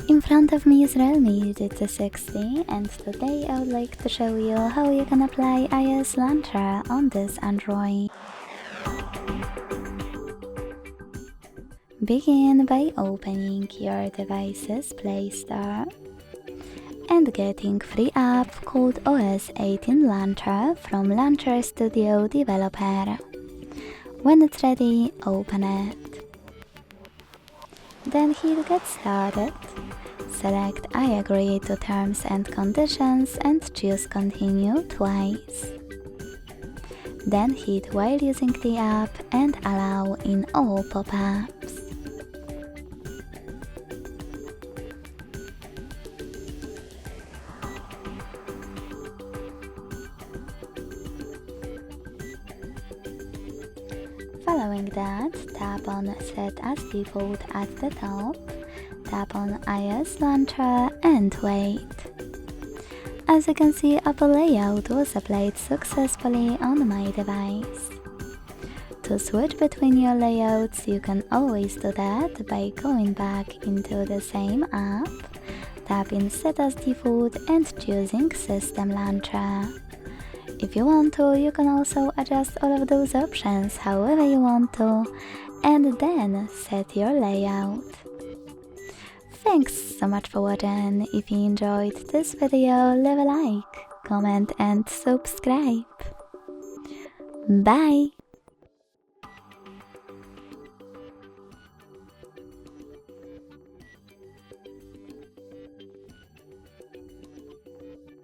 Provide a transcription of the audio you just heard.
In front of me is REALME GT 60, and today I would like to show you how you can apply iOS Launcher on this Android. Begin by opening your device's Play Store and getting free app called OS 18 Launcher from Launcher Studio Developer. When it's ready, open it. Then hit Get Started. Select I agree to terms and conditions and choose Continue twice. Then hit while using the app and allow in all pop-ups. Following that, tap on Set as Default at the top, tap on iOS Launcher and wait. As you can see, Apple Layout was applied successfully on my device. To switch between your layouts, you can always do that by going back into the same app, tapping Set as Default and choosing System Launcher. If you want to, you can also adjust all of those options however you want to, and then set your layout. Thanks so much for watching. If you enjoyed this video, leave a like, comment and subscribe. Bye!